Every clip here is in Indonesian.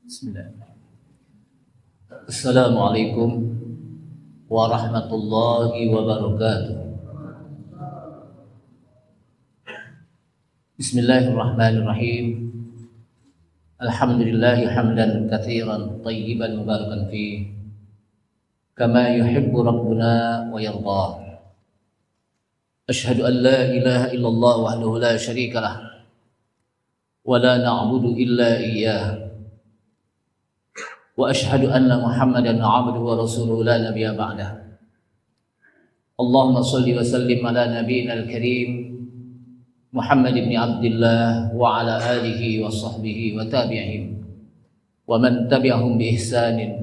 Bismillahirrahmanirrahim. Assalamualaikum warahmatullahi wabarakatuh. Bismillahirrahmanirrahim. Alhamdulillahi hamdan katsiran tayyiban mubarakan fi kama yuhibbu rabbuna wa yardah. Asyhadu an la ilaha illallah wahdahu la syarika lah wa la na'budu illa iyyah. Wa asyhadu anna Muhammadan 'abduhu wa rasuluhu la nabiyya ba'dah. Allahumma shalli wa sallim ala nabiyyina al-karim Muhammad ibn Abdullah wa ala alihi wa sahbihi wa tabi'ihim wa man tabi'ahum bi ihsanin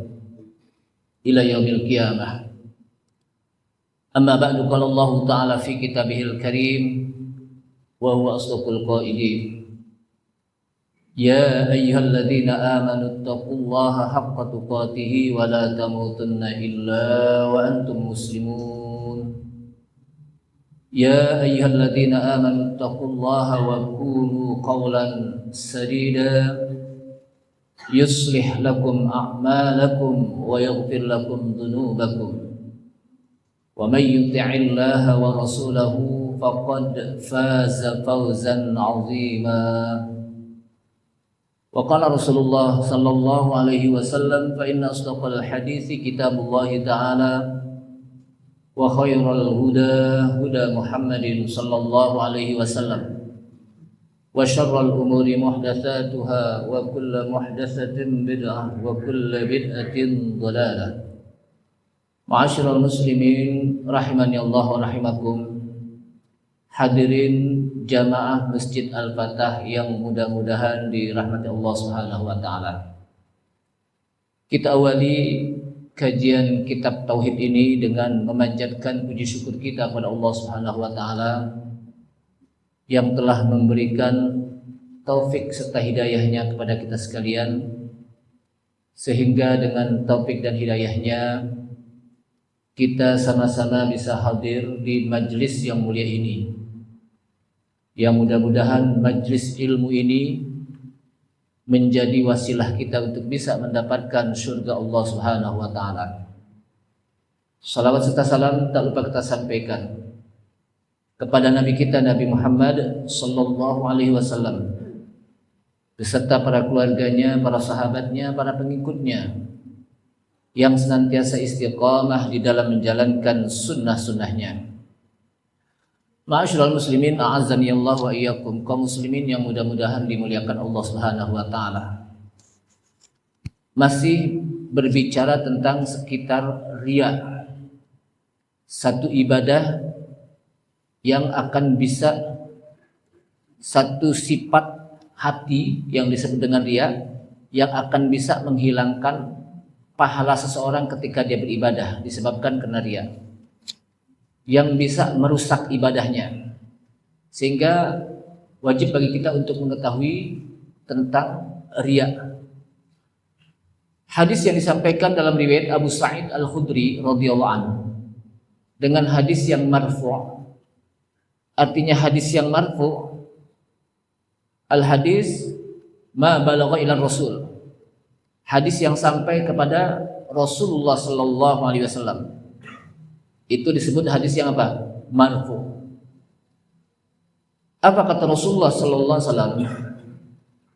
ila yaumil qiyamah. Amma ba'du, qala Allah ta'ala fi kitabihil karim wa huwa asdaqul qailin. Ya ayyuhalladzina amanu taqullaha haqqa tuqatih wa la tamutunna illa wa antum muslimun. Ya ayyuhalladzina amanu taqullaha wa qulu qawlan sadida yuslih lakum a'malakum wa yaghfir lakum dhunubakum. Wa may yuti'illaha wa rasulahu faqad faza fawzan 'azima. Wa qala Rasulullah sallallahu alaihi wasallam fa inna asdaqal hadithi kitabullah ta'ala wa khairal huda huda Muhammadin sallallahu alaihi wasallam wa syarral umuri muhdatsatuha wa kullu muhdatsatin bid'ah wa kullu bid'atin dhalalah. Ma'asyiral muslimin rahimani Allah wa rahimakum. Hadirin jamaah Masjid Al-Fatah yang mudah-mudahan dirahmati Allah Subhanahu wa taala. Kita awali kajian kitab tauhid ini dengan memanjatkan puji syukur kita kepada Allah Subhanahu wa taala yang telah memberikan taufik serta hidayahnya kepada kita sekalian, sehingga dengan taufik dan hidayahnya kita sama-sama bisa hadir di majlis yang mulia ini. Yang mudah-mudahan majlis ilmu ini menjadi wasilah kita untuk bisa mendapatkan surga Allah Subhanahu wa taala. Salawat serta salam tak lupa kita sampaikan kepada Nabi kita Nabi Muhammad sallallahu alaihi wasallam beserta para keluarganya, para sahabatnya, para pengikutnya yang senantiasa istiqamah di dalam menjalankan sunnah-sunnahnya. Ma'asyiral muslimin, a'azzani Allah wa iyyakum, kaum muslimin yang mudah-mudahan dimuliakan Allah Subhanahu wa taala. Masih berbicara tentang sekitar riya. Satu ibadah yang akan bisa, satu sifat hati yang disebut dengan riya yang akan bisa menghilangkan pahala seseorang ketika dia beribadah disebabkan karena riya, yang bisa merusak ibadahnya, sehingga wajib bagi kita untuk mengetahui tentang riya. Hadis yang disampaikan dalam riwayat Abu Sa'id Al-Khudri radhiyallahu anhu dengan hadis yang marfu'. Artinya hadis yang marfu', al-hadis ma balagha ila Rasul, hadis yang sampai kepada Rasulullah sallallahu alaihi wasallam. Itu disebut hadis yang apa? Marfu. Apa kata Rasulullah sallallahu alaihi wasallam?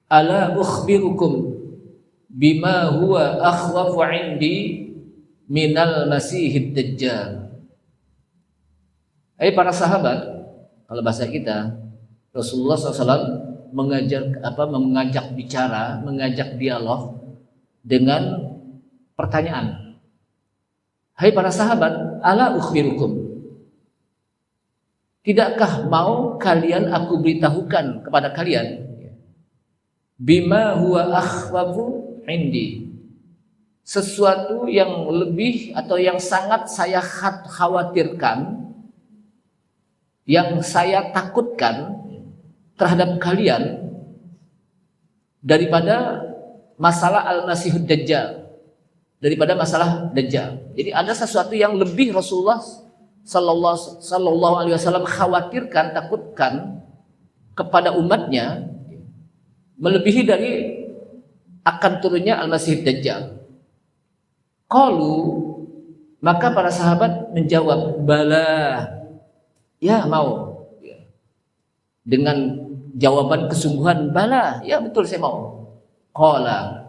Ala ukhbirukum bima huwa akhwafu 'indi minal masihid dajjal. Para sahabat, kalau bahasa kita, Rasulullah SAW mengajak bicara, mengajak dialog dengan pertanyaan. Hai para sahabat, ala ukhbirukum, tidakkah mau kalian aku beritahukan kepada kalian bima huwa akhwafu indi, sesuatu yang lebih atau yang sangat saya khawatirkan, yang saya takutkan terhadap kalian daripada masalah al-masihud dajjal, daripada masalah Dajjal. Jadi ada sesuatu yang lebih Rasulullah sallallahu alaihi wasallam khawatirkan, takutkan kepada umatnya, melebihi dari akan turunnya Al-Masih Dajjal? Qalu, maka para sahabat menjawab, bala, ya mau. Dengan jawaban kesungguhan, bala, ya betul saya mau. Qala,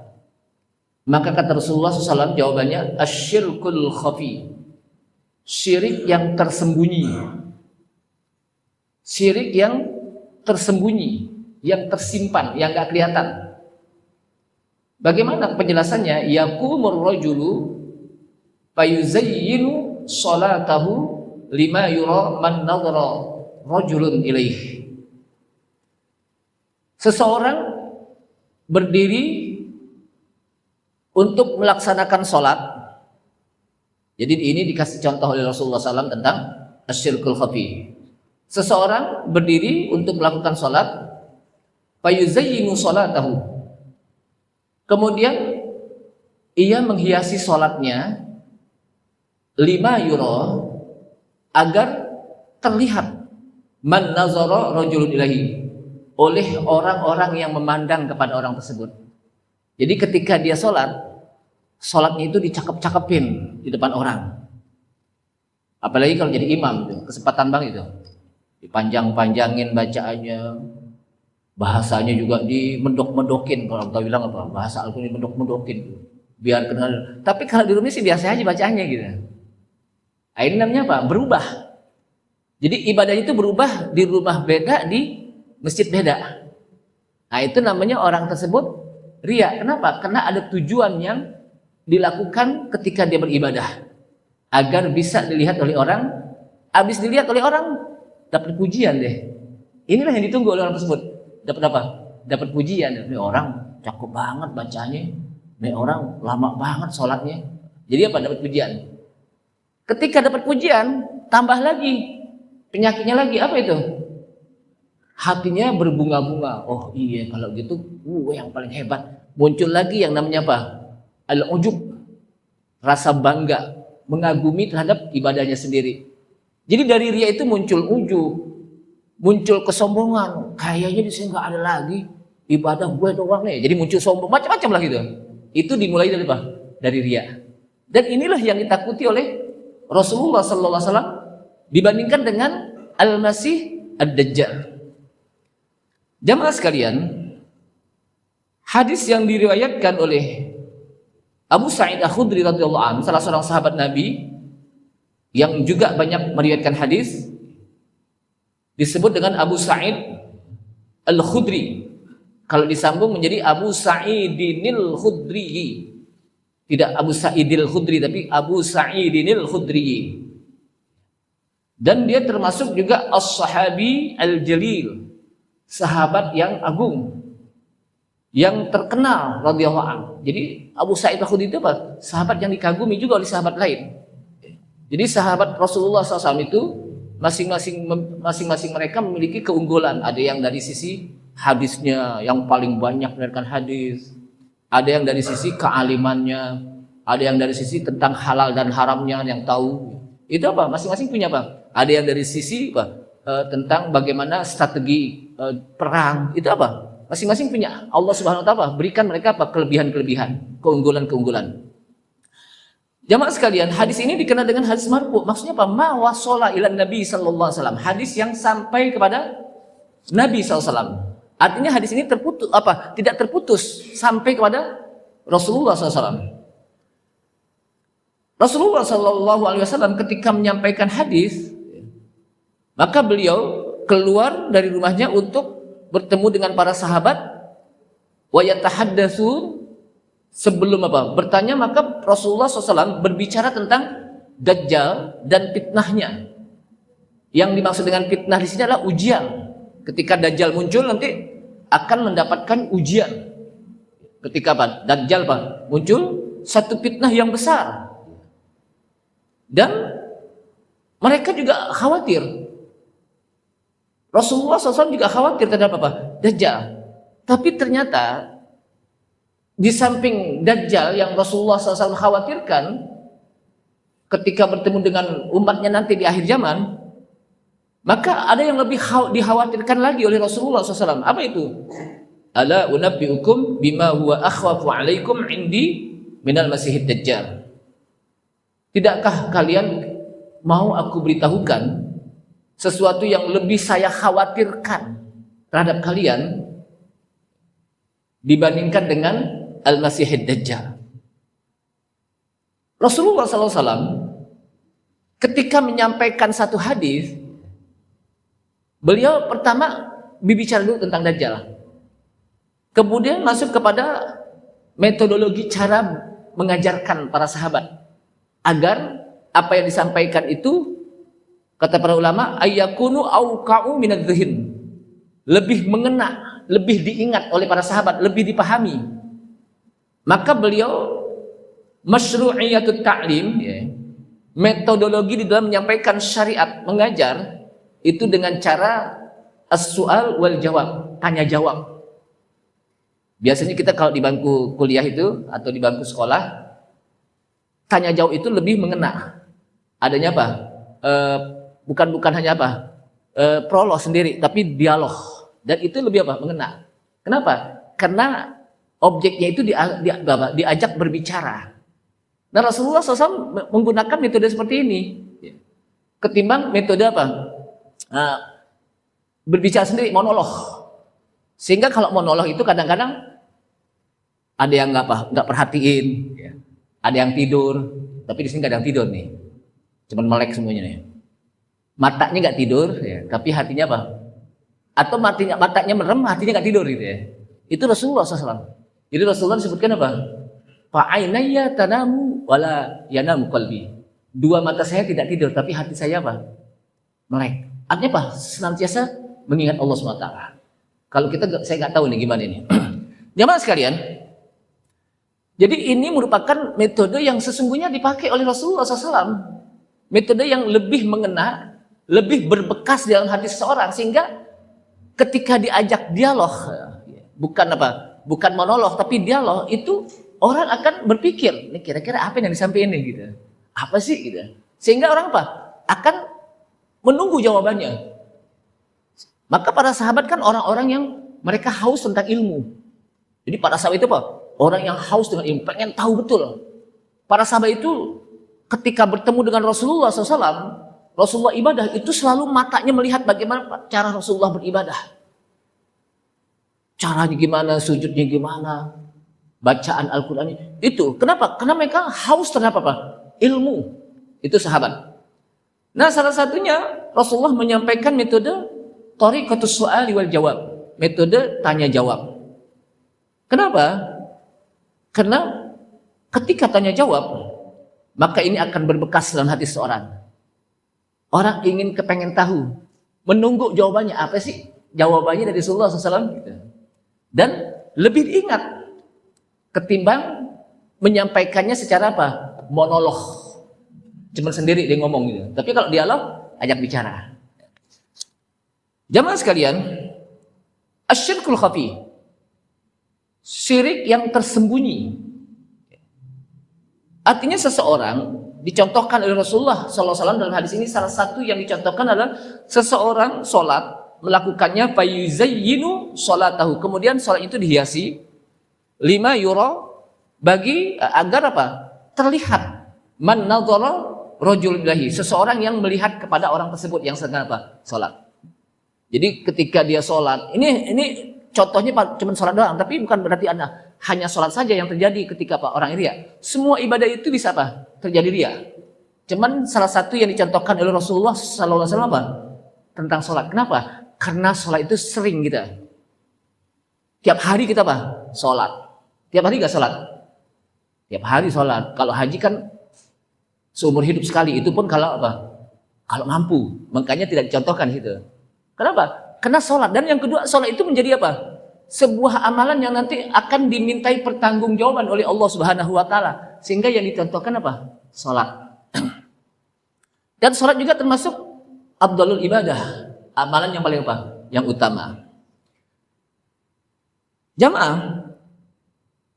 maka kata Rasulullah SAW jawabannya, asyirkul khafi, syirik yang tersembunyi. Syirik yang tersembunyi, yang tersimpan, yang gak kelihatan. Bagaimana penjelasannya? Yaqumur rajulu fayuzayyinu salatahu lima yura man nadhara rajulun ilaih. Seseorang berdiri untuk melaksanakan sholat. Jadi ini dikasih contoh oleh Rasulullah SAW tentang asyirkul khafi. Seseorang berdiri untuk melakukan sholat, fayuzayyinu sholatahu, kemudian ia menghiasi sholatnya lima yura, agar terlihat man nazara rajulun ilahi, oleh orang-orang yang memandang kepada orang tersebut. Jadi ketika dia sholatnya itu dicakep-cakepin di depan orang. Apalagi kalau jadi imam, itu kesempatan banget itu. Dipanjang-panjangin bacaannya, bahasanya juga dimedok-medokin. Kalau kita bilang apa? Bahasa Al-Quran dimedok-medokin, biar kenal. Tapi kalau di rumah sih biasa aja bacaannya gitu. Nah, ini namanya apa? Berubah. Jadi ibadahnya itu berubah, di rumah beda, di masjid beda. Nah, itu namanya orang tersebut riya. Kenapa? Karena ada tujuan yang dilakukan ketika dia beribadah, agar bisa dilihat oleh orang. Habis dilihat oleh orang, dapat pujian deh. Inilah yang ditunggu oleh orang tersebut. Dapat apa? Dapat pujian. Ini orang cakep banget bacanya. Ini orang lama banget sholatnya. Jadi apa? Dapat pujian. Ketika dapat pujian, tambah lagi penyakitnya lagi. Apa itu? Hatinya berbunga-bunga. Oh iya, kalau gitu yang paling hebat. Muncul lagi yang namanya apa? Al-ujub, rasa bangga, mengagumi terhadap ibadahnya sendiri. Jadi dari riya itu muncul ujub, muncul kesombongan. Kayaknya di sini nggak ada lagi ibadah gue doang nih. Jadi muncul sombong, macam-macam lah gitu. Itu dimulai dari apa? Dari riya. Dan inilah yang ditakuti oleh Rasulullah SAW dibandingkan dengan Al-Masih Ad-Dajjal. Jamaah sekalian, hadis yang diriwayatkan oleh Abu Sa'id Al-Khudri radhiyallahu anhu, salah seorang sahabat Nabi yang juga banyak meriwayatkan hadis, disebut dengan Abu Sa'id Al-Khudri. Kalau disambung menjadi Abu Sa'idinil Khudri. Tidak Abu Sa'idil Khudri, tapi Abu Sa'idinil Khudri. Dan dia termasuk juga As-Sahabi Al-Jalil, sahabat yang agung, yang terkenal radhiyallahu anhu. Jadi Abu Sa'id Al-Khudri itu apa? Sahabat yang dikagumi juga oleh sahabat lain. Jadi sahabat Rasulullah SAW itu masing-masing mereka memiliki keunggulan. Ada yang dari sisi hadisnya yang paling banyak meriwayatkan hadis, ada yang dari sisi kealimannya, ada yang dari sisi tentang halal dan haramnya yang tahu. Itu apa? Masing-masing punya apa? Ada yang dari sisi apa? Tentang bagaimana strategi perang. Itu apa? Masing-masing punya. Allah Subhanahu wa taala berikan mereka apa? Kelebihan-kelebihan, keunggulan-keunggulan. Jamaah sekalian, hadis ini dikenal dengan hadis marfu. Maksudnya apa? Ma wasala ila Nabi sallallahu alaihi wasallam. Hadis yang sampai kepada Nabi sallallahu alaihi wasallam. Artinya hadis ini terputus apa? Tidak terputus sampai kepada Rasulullah sallallahu alaihi wasallam. Rasulullah sallallahu alaihi wasallam ketika menyampaikan hadis, maka beliau keluar dari rumahnya untuk bertemu dengan para sahabat, wa yatahaddatsun. Sebelum apa? Bertanya, maka Rasulullah SAW berbicara tentang Dajjal dan fitnahnya. Yang dimaksud dengan fitnah di sini adalah ujian. Ketika Dajjal muncul nanti akan mendapatkan ujian. Ketika apa? Dajjal apa? Muncul satu fitnah yang besar. Dan mereka juga khawatir. Rasulullah SAW juga khawatir terhadap apa? Dajjal. Tapi ternyata di samping Dajjal yang Rasulullah SAW khawatirkan ketika bertemu dengan umatnya nanti di akhir zaman, maka ada yang lebih dikhawatirkan lagi oleh Rasulullah SAW. Apa itu? Ala unabbiukum bima huwa akhwafu alaikum indi minal masihid dajjal. Tidakkah kalian mau aku beritahukan sesuatu yang lebih saya khawatirkan terhadap kalian dibandingkan dengan al-masihid dajjal. Rasulullah SAW ketika menyampaikan satu hadis, beliau pertama berbicara dulu tentang dajjal. Kemudian masuk kepada metodologi cara mengajarkan para sahabat agar apa yang disampaikan itu, kata para ulama, ayyakunu auqa'u minadh-dhihn, lebih mengena, lebih diingat oleh para sahabat, lebih dipahami. Maka beliau masyru'iyatut ta'lim, ya, metodologi di dalam menyampaikan syariat, mengajar itu dengan cara as-su'al wal jawab, tanya jawab. Biasanya kita kalau di bangku kuliah itu atau di bangku sekolah, tanya jawab itu lebih mengena. Adanya apa? Bukan hanya apa? Prolog sendiri, tapi dialog. Dan itu lebih apa? Mengena. Kenapa? Karena objeknya itu diajak berbicara. Nah, Rasulullah SAW menggunakan metode seperti ini ketimbang metode apa? Berbicara sendiri, monolog. Sehingga kalau monolog itu kadang-kadang ada yang nggak perhatiin, ada yang tidur, tapi di sini nggak ada yang tidur nih, cuman melek semuanya nih. Matanya nggak tidur, ya, tapi hatinya apa? Atau matanya merem, hatinya nggak tidur gitu ya. Itu Rasulullah SAW. Jadi Rasulullah disebutkan apa? Fa'ainaya tanamu wala yanamu qalbi. Dua mata saya tidak tidur, tapi hati saya apa? Melek. Artinya apa? Senantiasa mengingat Allah SWT. Kalau saya nggak tahu nih gimana ini. Jamaah sekalian, jadi ini merupakan metode yang sesungguhnya dipakai oleh Rasulullah SAW. Metode yang lebih mengena, lebih berbekas di dalam hati seseorang, sehingga ketika diajak dialog, bukan monolog, tapi dialog, itu orang akan berpikir, ini kira-kira apa yang disampaikan ini gitu. Apa sih gitu. Sehingga orang apa? Akan menunggu jawabannya. Maka para sahabat kan orang-orang yang mereka haus tentang ilmu. Jadi para sahabat itu apa? Orang yang haus dengan ilmu, pengen tahu betul. Para sahabat itu ketika bertemu dengan Rasulullah SAW, Rasulullah ibadah itu selalu matanya melihat bagaimana cara Rasulullah beribadah. Caranya gimana, sujudnya gimana, bacaan Al-Quran itu. Kenapa? Karena mereka haus terhadap apa? Ilmu. Itu sahabat. Nah, salah satunya Rasulullah menyampaikan metode thariqatus su'ali wal jawab, metode tanya jawab. Kenapa? Karena ketika tanya jawab, maka ini akan berbekas dalam hati seorang. Orang kepengen tahu, menunggu jawabannya apa sih? Jawabannya dari Rasulullah SAW. Gitu. Dan lebih diingat ketimbang menyampaikannya secara apa? Monolog. Cuma sendiri dia ngomong gitu. Tapi kalau dialog, ajak bicara. Jamaah sekalian, asyirkul khafi, syirik yang tersembunyi. Artinya seseorang dicontohkan oleh Rasulullah SAW dalam hadis ini, salah satu yang dicontohkan adalah seseorang sholat, melakukannya fayuzayyinu sholatahu, kemudian sholat itu dihiasi lima yura, bagi agar apa? Terlihat man nadhara rajul billahi, seseorang yang melihat kepada orang tersebut yang sedang apa? Sholat. Jadi ketika dia sholat, ini contohnya cuma sholat doang, tapi bukan berarti hanya sholat saja yang terjadi ketika orang ria. Semua ibadah itu bisa apa? Terjadi ria. Cuman salah satu yang dicontohkan oleh Rasulullah SAW apa? Tentang sholat. Kenapa? Karena sholat itu sering kita. Tiap hari kita apa? Sholat. Tiap hari gak sholat? Tiap hari sholat. Kalau haji kan seumur hidup sekali. Itu pun kalau apa? Kalau mampu. Makanya tidak dicontohkan situ. Kenapa? Karena sholat. Dan yang kedua, sholat itu menjadi apa? Sebuah amalan yang nanti akan dimintai pertanggungjawaban oleh Allah Subhanahu wa Ta'ala. Sehingga yang dicontohkan apa? Sholat. Dan sholat juga termasuk afdhalul ibadah, amalan yang paling apa? Yang utama. Jamaah,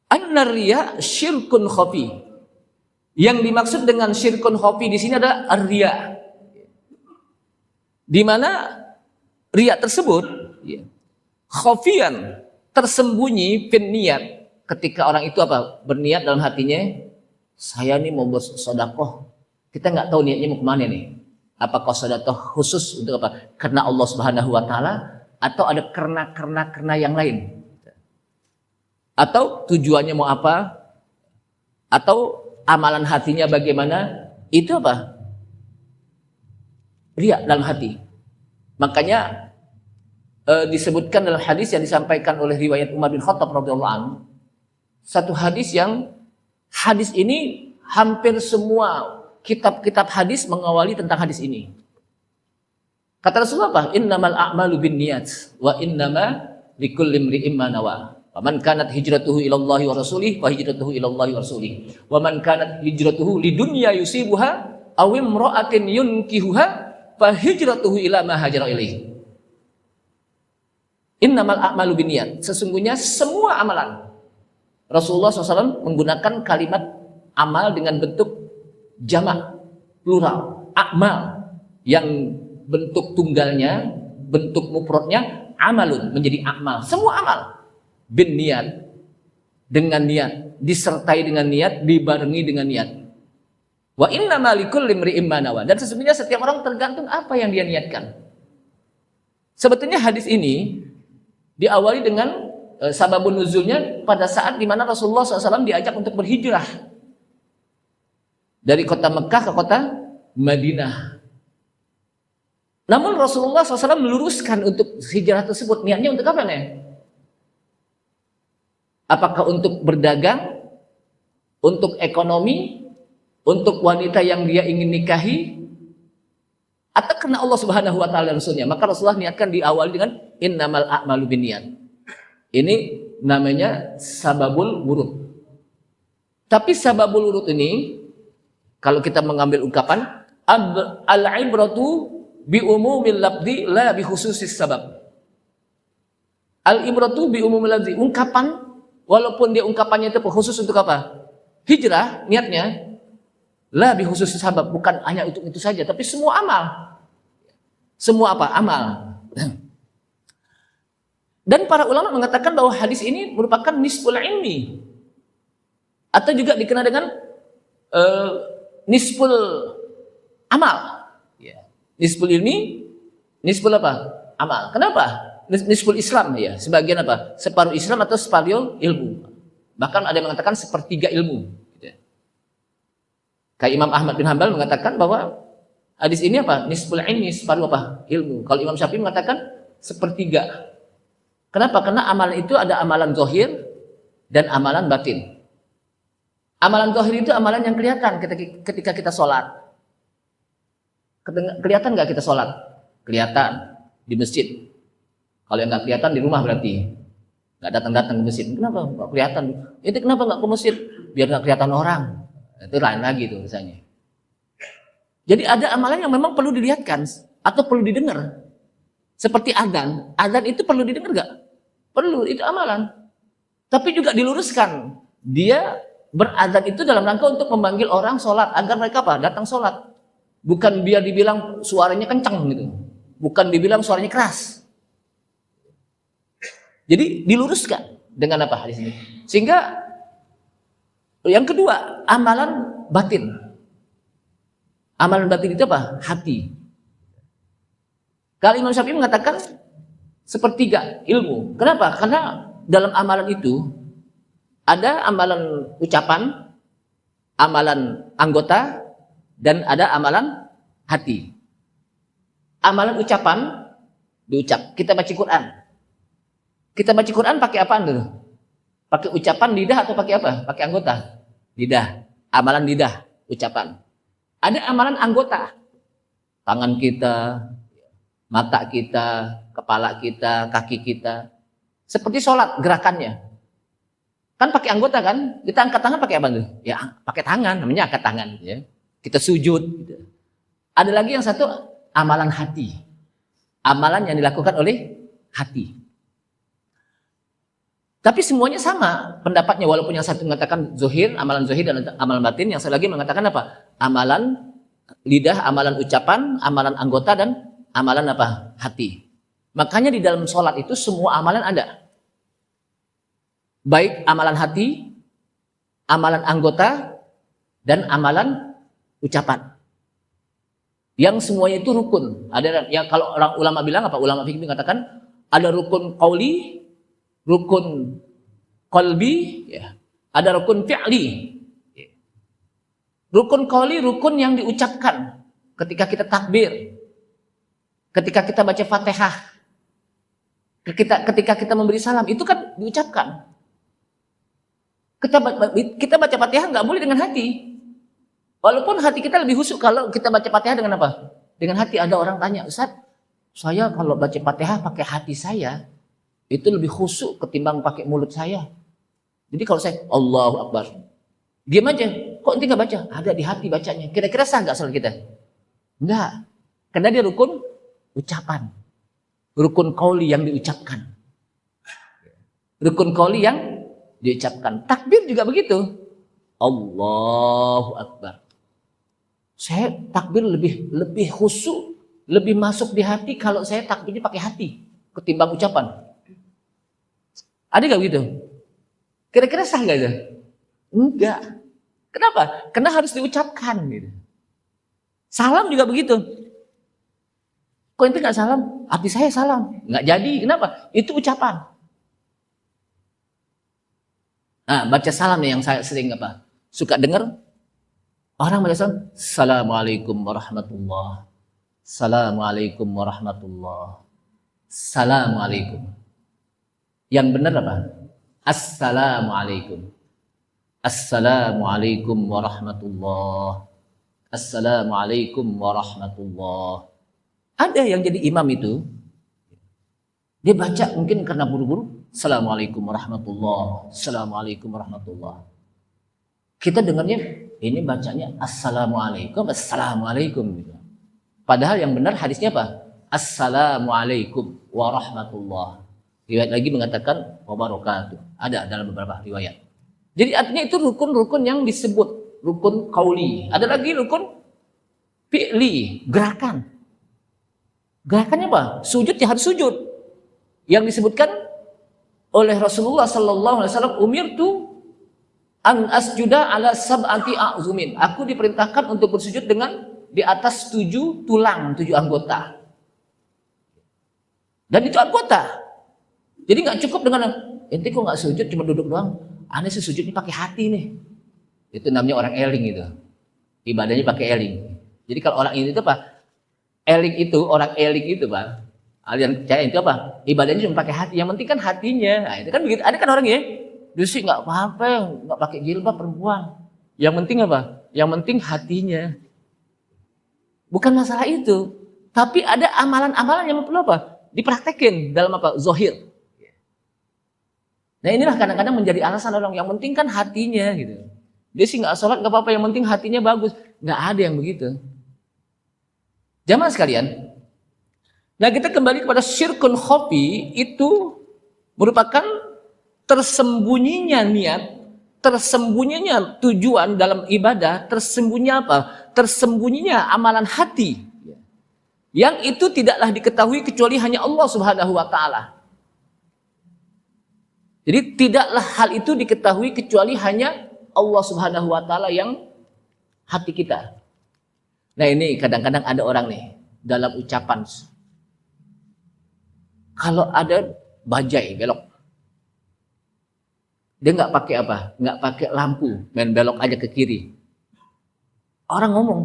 an-riya syirkun khafi. Yang dimaksud dengan syirkun khafi di sini adalah ar-riya. Di mana riya tersebut khafian tersembunyi fin niat. Ketika orang itu apa? Berniat dalam hatinya, saya nih mau bersedekah. Kita nggak tahu niatnya mau kemana nih. Apakah sedekah khusus untuk apa? Karena Allah Subhanahu wa taala atau ada karena yang lain? Atau tujuannya mau apa? Atau amalan hatinya bagaimana? Itu apa? Riya dalam hati. Makanya disebutkan dalam hadis yang disampaikan oleh riwayat Umar bin Khattab radhiyallahu anhu. Satu hadis yang hadis ini hampir semua kitab-kitab hadis mengawali tentang hadis ini. Kata Rasulullah apa? Innamal a'malu binniyat wa innama likulli imri'in ma nawa. Wa man kanat hijratuhu ila Allah wa rasulih fa hijratuhu ila Allah wa rasulih. Wa man kanat hijratuhu lidunya yusibuha aw imra'atin yunkihuha fa hijratuhu ila ma hajara ilaih. Innamal a'malu binniyat. Sesungguhnya semua amalan. Rasulullah SAW menggunakan kalimat amal dengan bentuk jamak, plural, akmal, yang bentuk tunggalnya, bentuk mufradnya amalun, menjadi akmal. Semua amal bin niat, dengan niat, disertai dengan niat, dibarengi dengan niat. Wa inna malikul limri'im manawa. Dan sesungguhnya setiap orang tergantung apa yang dia niatkan. Sebetulnya hadis ini diawali dengan sababun nuzulnya pada saat dimana Rasulullah SAW diajak untuk berhijrah dari kota Mekah ke kota Madinah. Namun Rasulullah SAW meluruskan untuk hijrah tersebut. Niatnya untuk apa nih? Apakah untuk berdagang? Untuk ekonomi? Untuk wanita yang dia ingin nikahi? Atau karena Allah Subhanahu wa taala dan Rasulnya? Maka Rasulullah niatkan diawali dengan innamal a'malu binniyat. Ini namanya sababul wurud. Tapi sababul wurud ini, kalau kita mengambil ungkapan al-ibratu bi umumil lafzi la bi khususis sabab. Al-ibratu bi umumil lafzi, ungkapan walaupun dia ungkapannya itu khusus untuk apa? Hijrah niatnya la bi khususis sabab, bukan hanya untuk itu saja, tapi semua amal. Semua apa? Amal. Dan para ulama mengatakan bahwa hadis ini merupakan nisful ilmi atau juga dikenal dengan nisful amal. Nisful ilmi, nisful apa? Amal. Kenapa? Nisful Islam ya. Sebagian apa? Separuh Islam atau separuh ilmu. Bahkan ada yang mengatakan sepertiga ilmu. Kayak Imam Ahmad bin Hanbal mengatakan bahwa hadis ini apa? Nisful ilmi, separuh apa? Ilmu. Kalau Imam Syafi'i mengatakan sepertiga. Kenapa? Karena amalan itu ada amalan zahir dan amalan batin. Amalan zahir itu amalan yang kelihatan ketika kita sholat. Kelihatan nggak kita sholat? Kelihatan di masjid. Kalau yang nggak kelihatan di rumah berarti nggak datang ke masjid. Kenapa nggak kelihatan? Itu kenapa nggak ke masjid? Biar nggak kelihatan orang. Itu lain lagi tuh misalnya. Jadi ada amalan yang memang perlu dilihatkan atau perlu didengar. Seperti adzan. Adzan itu perlu didengar nggak? Perlu, itu amalan. Tapi juga diluruskan. Dia beradzan itu dalam rangka untuk memanggil orang sholat agar mereka apa? Datang sholat. Bukan biar dibilang suaranya kencang gitu. Bukan dibilang suaranya keras. Jadi diluruskan dengan apa di sini? Sehingga yang kedua, amalan batin. Amalan batin itu apa? Hati. Kalau Imam Syafi'i mengatakan sepertiga ilmu. Kenapa? Karena dalam amalan itu ada amalan ucapan, amalan anggota, dan ada amalan hati. Amalan ucapan diucap. Kita baca Quran. Kita baca Quran pakai apaan dulu? Pakai ucapan lidah atau pakai apa? Pakai anggota. Lidah. Amalan lidah, ucapan. Ada amalan anggota. Tangan kita, mata kita, kepala kita, kaki kita. Seperti sholat, gerakannya. Kan pakai anggota kan? Kita angkat tangan pakai apa? Ya, pakai tangan, namanya angkat tangan. Ya. Kita sujud. Gitu. Ada lagi yang satu, amalan hati. Amalan yang dilakukan oleh hati. Tapi semuanya sama pendapatnya, walaupun yang satu mengatakan zohir, amalan zohir dan amalan batin, yang satu lagi mengatakan apa? Amalan lidah, amalan ucapan, amalan anggota, dan amalan apa? Hati. Makanya di dalam sholat itu semua amalan ada. Baik amalan hati, amalan anggota, dan amalan ucapan. Yang semuanya itu rukun. Ada yang kalau orang ulama bilang apa? Ulama fikih mengatakan ada rukun qauli, rukun qalbi, ya. Ada rukun fi'li. Rukun qauli rukun yang diucapkan ketika kita takbir, ketika kita baca Fatihah, ketika kita memberi salam, itu kan diucapkan. Kita baca Fatihah nggak boleh dengan hati. Walaupun hati kita lebih khusyuk kalau kita baca Fatihah dengan apa? Dengan hati. Ada orang tanya, Ustaz, saya kalau baca Fatihah pakai hati saya, itu lebih khusyuk ketimbang pakai mulut saya. Jadi kalau saya Allahu Akbar, diam aja. Kok nanti nggak baca? Ada di hati bacanya. Kira-kira sah nggak salat kita? Enggak. Karena dia rukun ucapan. Rukun qauli yang diucapkan. Rukun qauli yang diucapkan. Takbir juga begitu. Allahu Akbar. Saya takbir lebih khusyuk, lebih masuk di hati kalau saya takbirnya pakai hati ketimbang ucapan. Ada nggak begitu? Kira-kira sah nggak itu? Enggak. Kenapa? Karena harus diucapkan. Gitu. Salam juga begitu. Kok ente nggak salam? Hati saya salam. Nggak jadi. Kenapa? Itu ucapan. Nah, baca salam nih yang saya sering apa? Suka dengar orang baca salam. Assalamualaikum warahmatullah. Assalamualaikum warahmatullah. Assalamualaikum. Yang benar apa? Assalamualaikum. Assalamualaikum warahmatullah. Assalamualaikum warahmatullah. Ada yang jadi imam itu, dia baca mungkin karena buru-buru. Assalamualaikum warahmatullah. Assalamualaikum warahmatullah. Kita dengarnya ini bacanya Assalamualaikum, Assalamualaikum. Padahal yang benar hadisnya apa? Assalamualaikum warahmatullah. Riwayat lagi mengatakan wabarakatuh. Ada dalam beberapa riwayat. Jadi artinya itu rukun-rukun yang disebut rukun qauli. Ada lagi rukun fi'li, gerakan. Gerakannya apa? Sujud ya harus sujud. Yang disebutkan oleh Rasulullah sallallahu alaihi wasallam, umirtu an asjuda ala sab'ati a'zumin. Aku diperintahkan untuk bersujud dengan di atas 7 tulang, 7 anggota. Dan itu anggota. Jadi nggak cukup dengan ente kok nggak sujud cuma duduk doang. Aneh sih sujudnya pakai hati nih. Itu namanya orang eling itu. Ibadahnya pakai eling. Jadi kalau orang ini itu apa? Eling itu, orang eling itu Pak. Aliran percaya itu apa? Ibadahnya cuma pakai hati. Yang penting kan hatinya. Nah, itu kan begitu. Ada kan orang ya, dia sih nggak apa-apa, nggak pakai jilbab perempuan. Yang penting apa? Yang penting hatinya. Bukan masalah itu. Tapi ada amalan-amalan yang perlu apa? Dipraktekin dalam apa? Zohir. Nah inilah kadang-kadang menjadi alasan orang. Yang penting kan hatinya gitu. Dia sih nggak sholat nggak apa-apa. Yang penting hatinya bagus. Nggak ada yang begitu. Jamaah sekalian. Nah kita kembali kepada syirkun khafi, itu merupakan tersembunyinya niat, tersembunyinya tujuan dalam ibadah, tersembunyinya apa? Tersembunyinya amalan hati. Yang itu tidaklah diketahui kecuali hanya Allah Subhanahu wa taala. Jadi tidaklah hal itu diketahui kecuali hanya Allah Subhanahu wa taala yang hati kita. Nah ini kadang-kadang ada orang nih dalam ucapan, kalau ada bajai belok, dia nggak pakai apa? Nggak pakai lampu, main belok aja ke kiri. Orang ngomong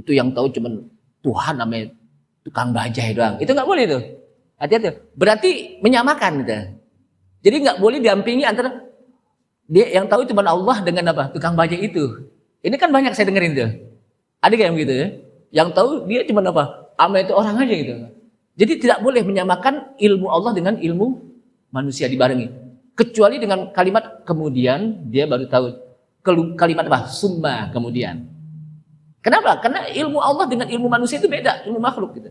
itu yang tahu cuman Tuhan namanya tukang bajai doang. Itu nggak boleh tuh. Hati-hati. Berarti menyamakan gitu. Jadi nggak boleh diampingi antara dia yang tahu cuma Allah dengan apa? Tukang bajai itu. Ini kan banyak saya dengerin tuh. Ada kayak yang gitu ya. Yang tahu dia cuma apa? Ama itu orang aja gitu. Jadi tidak boleh menyamakan ilmu Allah dengan ilmu manusia dibarengi. Kecuali dengan kalimat kemudian dia baru tahu. Kalimat apa? Summa kemudian. Kenapa? Karena ilmu Allah dengan ilmu manusia itu beda, ilmu makhluk gitu.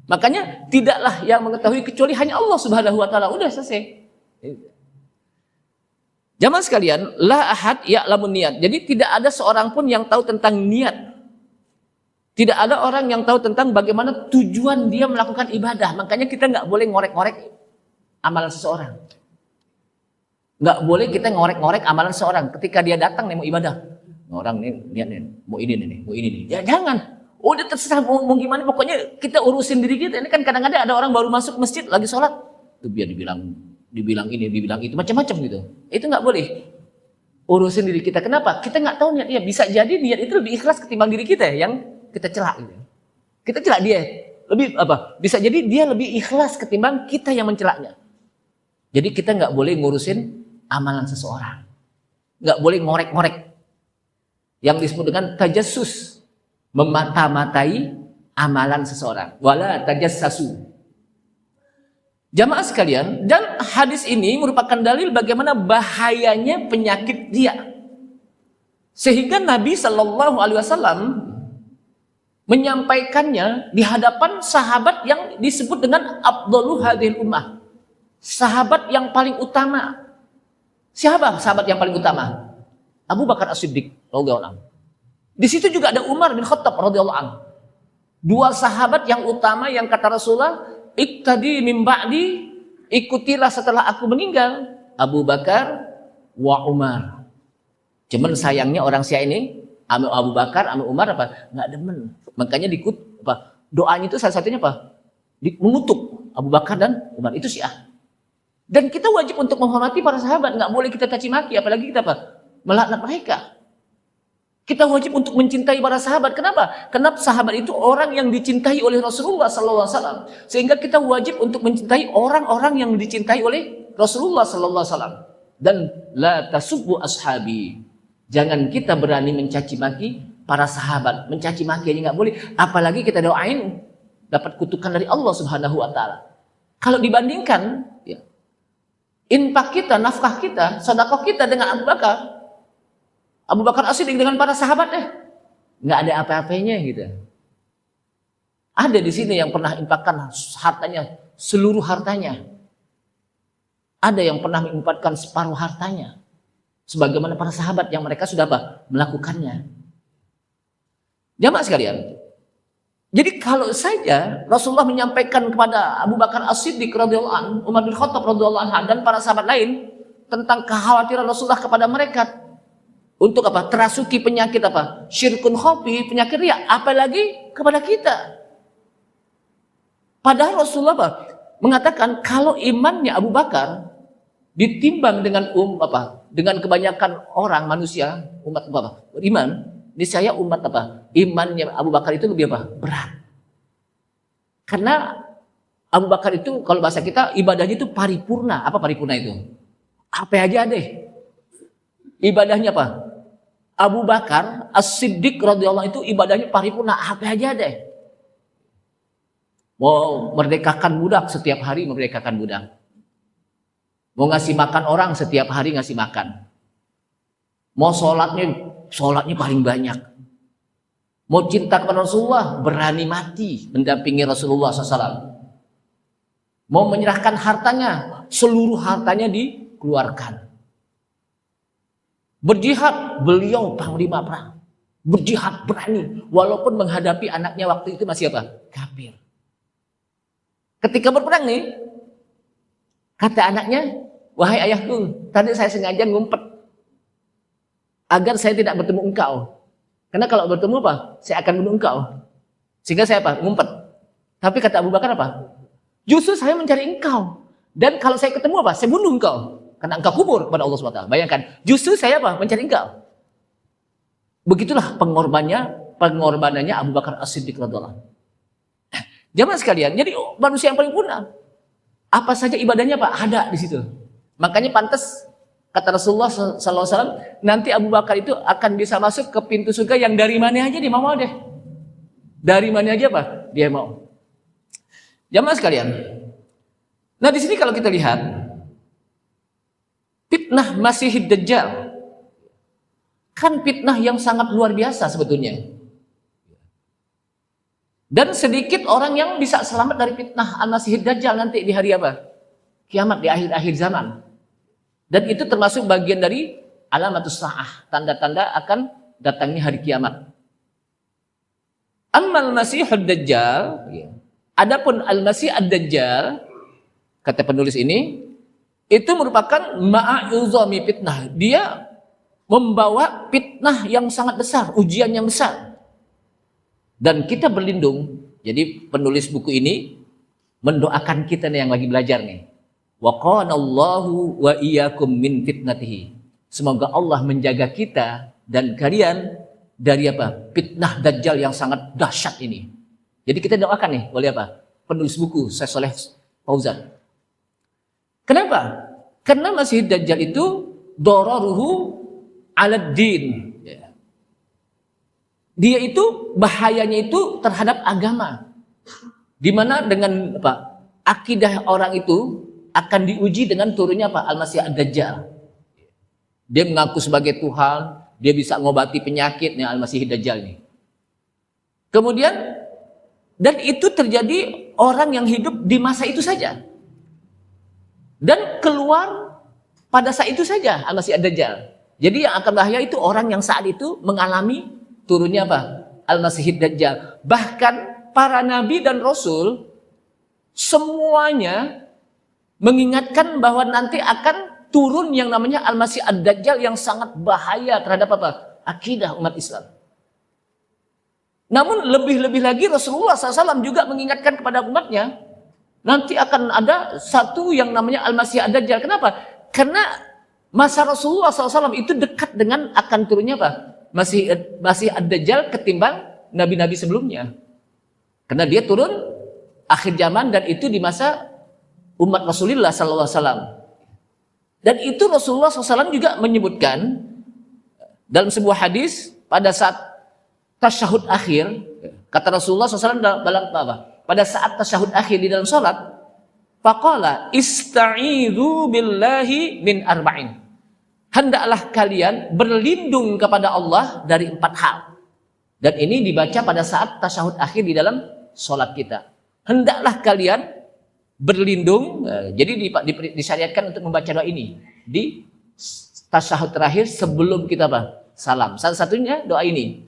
Makanya tidaklah yang mengetahui kecuali hanya Allah Subhanahu wa taala. Udah selesai. Jamaah sekalian, la ahad ya'lamun niat. Jadi tidak ada seorang pun yang tahu tentang niat. Tidak ada orang yang tahu tentang bagaimana tujuan dia melakukan ibadah. Makanya kita nggak boleh ngorek-ngorek amalan seseorang. Nggak boleh kita ngorek-ngorek amalan seorang ketika dia datang nih mau ibadah. Orang nih lihat nih, mau ini nih, mau ini nih. Ya jangan. Udah terserah mau gimana, pokoknya kita urusin diri kita. Ini kan kadang-kadang ada orang baru masuk masjid lagi sholat, itu biar dibilang ini, dibilang itu, macam-macam gitu. Itu nggak boleh. Urusin diri kita. Kenapa? Kita nggak tahu niat dia. Bisa jadi niat itu lebih ikhlas ketimbang diri kita yang kita celak. Gitu. Kita celak dia. Lebih apa? Bisa jadi dia lebih ikhlas ketimbang kita yang mencelaknya. Jadi kita nggak boleh ngurusin amalan seseorang. Nggak boleh ngorek-ngorek. Yang disebut dengan tajassus. Memata-matai amalan seseorang. Wala tajassasu. Jamaah sekalian, dan hadis ini merupakan dalil bagaimana bahayanya penyakit riya. Sehingga Nabi Shallallahu Alaihi Wasallam menyampaikannya di hadapan sahabat yang disebut dengan Afdalu hadhil ummah. Sahabat yang paling utama. Siapa sahabat yang paling utama? Abu Bakar As-Siddiq radhiyallahu anhu. Di situ juga ada Umar bin Khattab radhiyallahu anhu. Dua sahabat yang utama yang kata Rasulullah, iktadi min ba'di, ikutilah setelah aku meninggal, Abu Bakar wa Umar. Cuman sayangnya orang Syiah ini, Abu Bakar, Umar apa? Nggak demen. Makanya doanya itu salah satunya apa? Mengutuk Abu Bakar dan Umar. Itu Syiah. Dan kita wajib untuk menghormati para sahabat. Nggak boleh kita caci maki, apalagi kita melaknat mereka. Kita wajib untuk mencintai para sahabat. Kenapa? Karena sahabat itu orang yang dicintai oleh Rasulullah SAW. Sehingga kita wajib untuk mencintai orang-orang yang dicintai oleh Rasulullah SAW. Dan la tasubbu ashabi. Jangan kita berani mencaci maki para sahabat. Mencaci maki aja nggak boleh. Apalagi kita doain dapat kutukan dari Allah Subhanahu Wa Taala. Kalau dibandingkan, ya, infak kita, nafkah kita, sedekah kita dengan Abu Bakar As-Siddiq dengan para sahabat nggak ada apa-apanya gitu. Ada di sini yang pernah infakkan hartanya, seluruh hartanya. Ada yang pernah menginfakkan separuh hartanya. Sebagaimana para sahabat yang mereka sudah melakukannya. Jamaah sekalian. Jadi kalau saja Rasulullah menyampaikan kepada Abu Bakar As-Siddiq radhiyallahu anhu, Umar bin Khattab radhiyallahu anhu dan para sahabat lain tentang kekhawatiran Rasulullah kepada mereka untuk terasuki penyakit syirkun khafi, penyakit riya, apalagi kepada kita. Padahal Rasulullah mengatakan kalau imannya Abu Bakar ditimbang dengan dengan kebanyakan orang manusia umat beriman, niscaya imannya Abu Bakar itu lebih berat. Karena Abu Bakar itu kalau bahasa kita ibadahnya itu paripurna. Apa paripurna itu? Apa aja deh. Ibadahnya Abu Bakar As-Siddiq radhiyallahu itu ibadahnya paripurna, apa aja deh. Mau merdekakan budak setiap hari merdekakan budak. Mau ngasih makan orang setiap hari ngasih makan. Mau sholatnya paling banyak. Mau cinta kepada Rasulullah, berani mati mendampingi Rasulullah SAW. Mau menyerahkan hartanya, seluruh hartanya dikeluarkan. Berjihad, beliau panglima perang. Berjihad berani, walaupun menghadapi anaknya waktu itu masih kafir. Ketika berperang nih, kata anaknya, wahai ayahku, tadi saya sengaja ngumpet agar saya tidak bertemu engkau. Karena kalau bertemu saya akan bunuh engkau. Sehingga saya ngumpet. Tapi kata Abu Bakar justru saya mencari engkau. Dan kalau saya ketemu saya bunuh engkau. Karena engkau kubur kepada Allah SWT. Bayangkan, justru saya mencari engkau. Begitulah pengorbanannya Abu Bakar As-Siddiq radhiyallahu anhu. Jamaah sekalian, jadi manusia yang paling purna. Apa saja ibadahnya ada di situ. Makanya pantas kata Rasulullah SAW, nanti Abu Bakar itu akan bisa masuk ke pintu surga yang dari mana aja dia mau deh. Dari mana aja dia mau. Jamaah sekalian. Nah di sini kalau kita lihat fitnah Masihid Dajjal kan fitnah yang sangat luar biasa sebetulnya. Dan sedikit orang yang bisa selamat dari fitnah Al-Masihid Dajjal nanti di hari kiamat, di akhir-akhir zaman. Dan itu termasuk bagian dari alamatus sa'ah, tanda-tanda akan datangnya hari kiamat. Ammal Masihud Dajjal, adapun Al-Masih Ad-Dajjal, kata penulis ini, itu merupakan ma'a'uzami fitnah. Dia membawa fitnah yang sangat besar, ujian yang besar. Dan kita berlindung. Jadi penulis buku ini mendoakan kita nih yang lagi belajar nih. Wa qana Allahu wa iyyakum min fitnatihi. Semoga Allah menjaga kita dan kalian dari apa? Fitnah Dajjal yang sangat dahsyat ini. Jadi kita doakan nih oleh apa? Penulis buku Syekh Shalih Fauzan. Kenapa? Karena Masih Dajjal itu dararuhu 'alad din. Dia itu bahayanya itu terhadap agama. Di mana dengan apa? Akidah orang itu akan diuji dengan turunnya apa? Al-Masih Ad-Dajjal. Dia mengaku sebagai Tuhan, dia bisa ngobati penyakitnya Al-Masih Ad-Dajjal ini. Kemudian dan itu terjadi orang yang hidup di masa itu saja. Dan keluar pada saat itu saja Al-Masih Ad-Dajjal. Jadi yang akan bahaya itu orang yang saat itu mengalami turunnya apa? Al-Masih Ad-Dajjal. Bahkan para nabi dan rasul semuanya mengingatkan bahwa nanti akan turun yang namanya Al-Masih Ad-Dajjal yang sangat bahaya terhadap apa? Akidah umat Islam. Namun lebih-lebih lagi Rasulullah SAW juga mengingatkan kepada umatnya, nanti akan ada satu yang namanya Al-Masih Ad-Dajjal. Kenapa? Karena masa Rasulullah SAW itu dekat dengan akan turunnya apa? Masih Ad-Dajjal ketimbang nabi-nabi sebelumnya. Karena dia turun akhir zaman dan itu di masa umat Rasulullah SAW. Dan itu Rasulullah SAW juga menyebutkan dalam sebuah hadis pada saat tasyahud akhir, kata Rasulullah SAW dalam apa? Pada saat tasyahud akhir di dalam sholat, faqala ista'idhu billahi min arba'in. Hendaklah kalian berlindung kepada Allah dari 4 hal. Dan ini dibaca pada saat tasyahud akhir di dalam sholat kita. Hendaklah kalian berlindung, jadi disyariatkan untuk membaca doa ini di tasyahud terakhir sebelum kita apa? Salam. Salah satunya doa ini.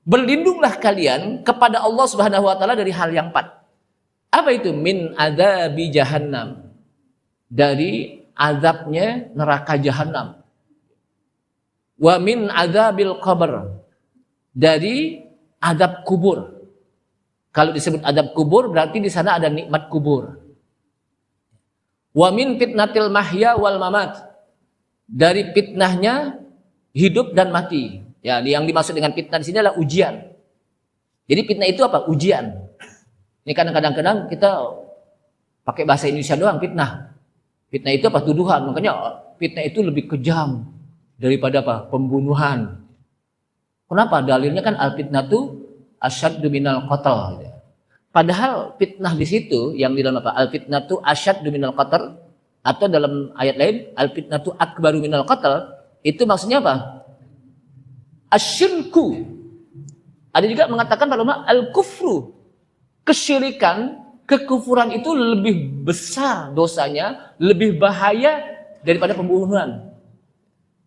Berlindunglah kalian kepada Allah Subhanahu wa taala dari hal yang 4. Apa itu? Min adzabi jahannam. Dari azabnya neraka jahanam. Wa min adzabil qabr. Dari azab kubur. Kalau disebut azab kubur berarti di sana ada nikmat kubur. Wa min fitnatil mahya wal mamat. Dari fitnahnya hidup dan mati. Ya, yang dimaksud dengan fitnah di sini adalah ujian. Jadi fitnah itu apa? Ujian. Ini kadang-kadang kita pakai bahasa Indonesia doang fitnah. Fitnah itu apa? Tuduhan. Makanya fitnah itu lebih kejam daripada apa? Pembunuhan. Kenapa? Dalilnya kan al-fitnatu asyaddu minal qatl. Padahal fitnah di situ yang di dalam apa? Al-fitnatu asyaddu minal qatl, atau dalam ayat lain al-fitnatu akbaru minal qatl, itu maksudnya apa? Asyirku. Ada juga mengatakan pada ulama al-kufru. Kesyirikan, kekufuran itu lebih besar dosanya, lebih bahaya daripada pembunuhan.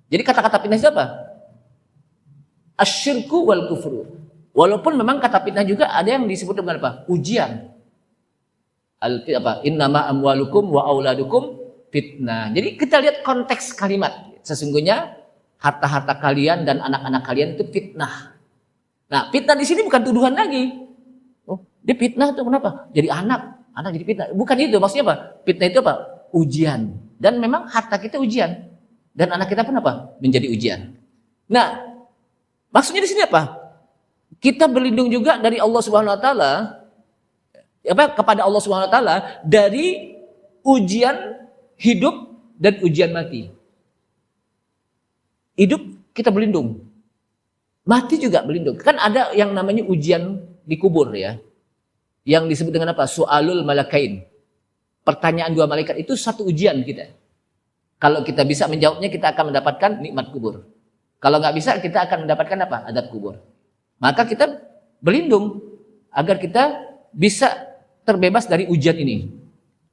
Jadi kata-kata fitnah itu apa? Asyirku wal kufru. Walaupun memang kata fitnah juga ada yang disebut dengan apa? Ujian. Innama amwalukum wa auladukum fitnah. Jadi kita lihat konteks kalimat. Sesungguhnya harta-harta kalian dan anak-anak kalian itu fitnah. Nah, fitnah di sini bukan tuduhan lagi. Oh, dia fitnah itu kenapa? Jadi anak jadi fitnah. Bukan itu, maksudnya apa? Fitnah itu apa? Ujian. Dan memang harta kita ujian. Dan anak kita pun apa? Menjadi ujian. Nah, maksudnya di sini apa? Kita berlindung juga dari Allah Subhanahu wa taala, kepada Allah Subhanahu wa taala dari ujian hidup dan ujian mati. Hidup kita berlindung, mati juga berlindung. Kan ada yang namanya ujian di kubur ya, yang disebut dengan apa? Su'alul malakain. Pertanyaan 2 malaikat itu satu ujian kita. Kalau kita bisa menjawabnya, kita akan mendapatkan nikmat kubur. Kalau nggak bisa, kita akan mendapatkan apa? Adab kubur. Maka kita berlindung agar kita bisa terbebas dari ujian ini.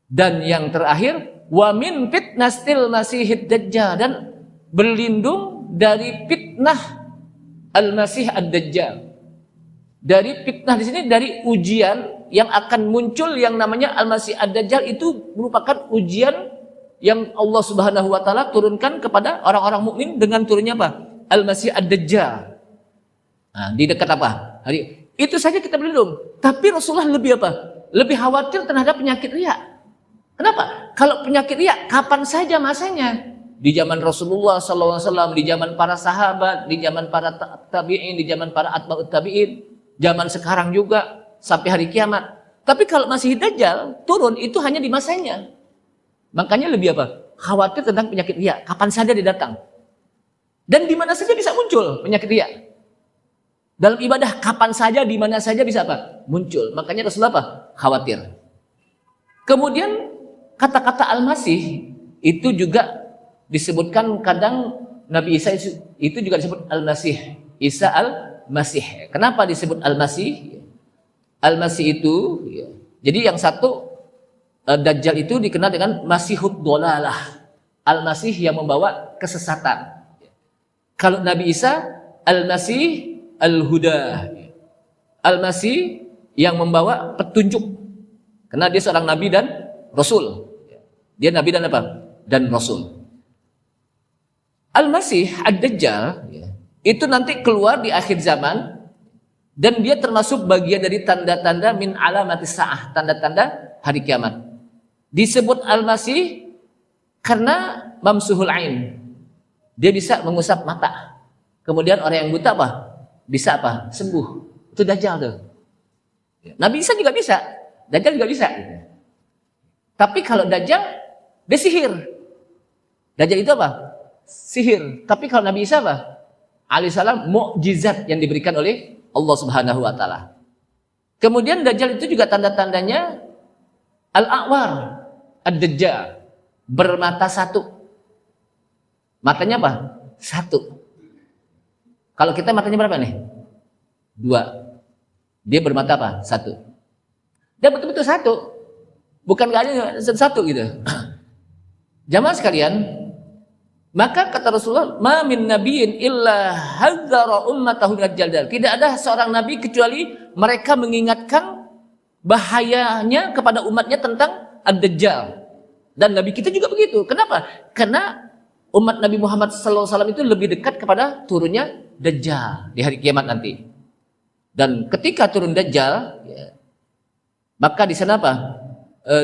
Dan yang terakhir, wa min fitnatil masihid dajjal, dan berlindung dari fitnah Al-Masih Ad-Dajjal. Dari fitnah di sini dari ujian yang akan muncul yang namanya Al-Masih Ad-Dajjal, itu merupakan ujian yang Allah Subhanahu wa taala turunkan kepada orang-orang mukmin dengan turunnya apa? Al-Masih Ad-Dajjal. Nah, di dekat apa? Hari itu saja kita berlindung. Tapi Rasulullah lebih apa? Lebih khawatir terhadap penyakit riya. Kenapa? Kalau penyakit riya kapan saja masanya? Di zaman Rasulullah SAW, di zaman para sahabat, di zaman para tabi'in, di zaman para atba'ut tabi'in, zaman sekarang juga sampai hari kiamat. Tapi kalau masih Dajjal turun itu hanya di masanya. Makanya lebih apa? Khawatir tentang penyakit riya. Kapan saja dia datang. Dan di mana saja bisa muncul penyakit riya. Dalam ibadah kapan saja, di mana saja bisa apa? Muncul. Makanya Rasulullah apa? Khawatir. Kemudian kata-kata Al-Masih itu juga disebutkan kadang Nabi Isa itu juga disebut Al-Masih. Isa Al-Masih. Kenapa disebut Al-Masih? Al-Masih itu, ya. Jadi yang satu Dajjal itu dikenal dengan Masihud Dhalalah. Al-Masih yang membawa kesesatan. Kalau Nabi Isa, Al-Masih Al-Huda. Al-Masih yang membawa petunjuk. Karena dia seorang Nabi dan Rasul. Dia Nabi dan apa? Dan Rasul. Al-Masih Ad-Dajjal itu nanti keluar di akhir zaman. Dan dia termasuk bagian dari tanda-tanda min alamatis sa'ah. Tanda-tanda hari kiamat. Disebut Al-Masih karena mamsuhul ain. Dia bisa mengusap mata. Kemudian orang yang buta apa? Bisa apa? Sembuh. Itu Dajjal tuh. Nabi Isa juga bisa. Dajjal juga bisa. Tapi kalau Dajjal, dia sihir. Dajjal itu apa? Sihir. Tapi kalau Nabi Isa apa? Alaihissalam mukjizat yang diberikan oleh Allah Subhanahu wa taala. Kemudian Dajjal itu juga tanda-tandanya Al-A'war Ad-Dajjal, bermata satu. Matanya apa? Satu. Kalau kita matanya berapa nih? Dua. Dia bermata apa? Satu. Dia betul-betul satu. Bukan gak ada satu gitu. Jamaah sekalian, maka kata Rasulullah, "Ma min nabiyyin illa hadzara ummatahu minad-dajjal." Tidak ada seorang nabi kecuali mereka mengingatkan bahayanya kepada umatnya tentang Ad-Dajjal. Dan Nabi kita juga begitu. Kenapa? Karena umat Nabi Muhammad SAW itu lebih dekat kepada turunnya Dajjal di hari kiamat nanti. Dan ketika turun Dajjal, ya, maka di sana apa?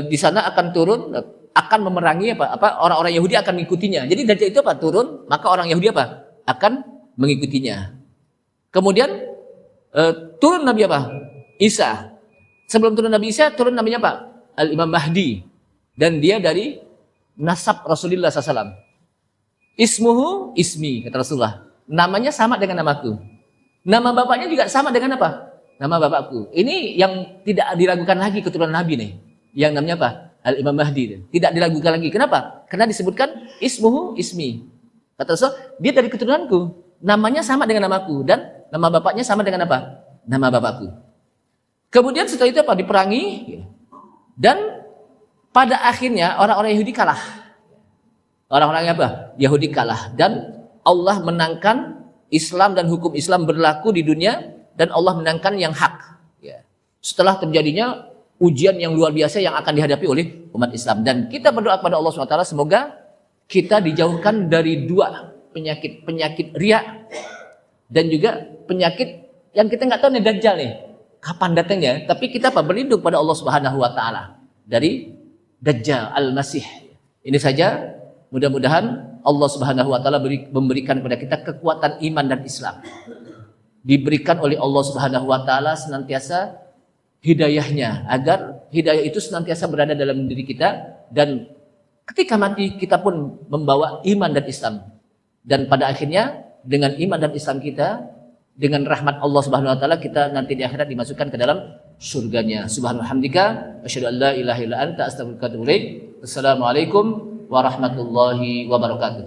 Di sana akan turun, akan memerangi apa? Orang-orang Yahudi akan mengikutinya. Jadi Dajjal itu apa? Turun, maka orang Yahudi apa? Akan mengikutinya. Kemudian turun Nabi apa? Isa. Sebelum turun Nabi Isa, turun namanya apa? Al-Imam Mahdi. Dan dia dari nasab Rasulullah SAW. Ismuhu ismi, kata Rasulullah. Namanya sama dengan namaku. Nama bapaknya juga sama dengan apa? Nama bapakku. Ini yang tidak diragukan lagi keturunan Nabi nih. Yang namanya apa? Al-Imam Mahdi. Tidak diragukan lagi. Kenapa? Karena disebutkan ismuhu ismi. Kata Rasulullah, dia dari keturunanku. Namanya sama dengan namaku. Dan nama bapaknya sama dengan apa? Nama bapakku. Kemudian setelah itu apa? Diperangi. Dan pada akhirnya orang-orang Yahudi kalah. Orang-orang apa? Yahudi kalah. Dan Allah menangkan Islam dan hukum Islam berlaku di dunia. Dan Allah menangkan yang hak. Setelah terjadinya ujian yang luar biasa yang akan dihadapi oleh umat Islam. Dan kita berdoa kepada Allah SWT semoga kita dijauhkan dari dua penyakit. Penyakit riya. Dan juga penyakit yang kita nggak tahu nih, Dajjal nih. Kapan datangnya? Tapi kita apa? Berlindung pada Allah Subhanahu wa taala dari Dajjal Al-Masih. Ini saja, mudah-mudahan Allah Subhanahu wa taala memberikan kepada kita kekuatan iman dan Islam. Diberikan oleh Allah Subhanahu wa taala senantiasa hidayahnya, agar hidayah itu senantiasa berada dalam diri kita, dan ketika mati kita pun membawa iman dan Islam. Dan pada akhirnya dengan iman dan Islam kita, dengan rahmat Allah Subhanahu wa taala, kita nanti di akhirat dimasukkan ke dalam surganya. Subhanallah, asyhadu an la ilaha illa anta, astaghfiruka wa atubu ilaik. Assalamualaikum warahmatullahi wabarakatuh.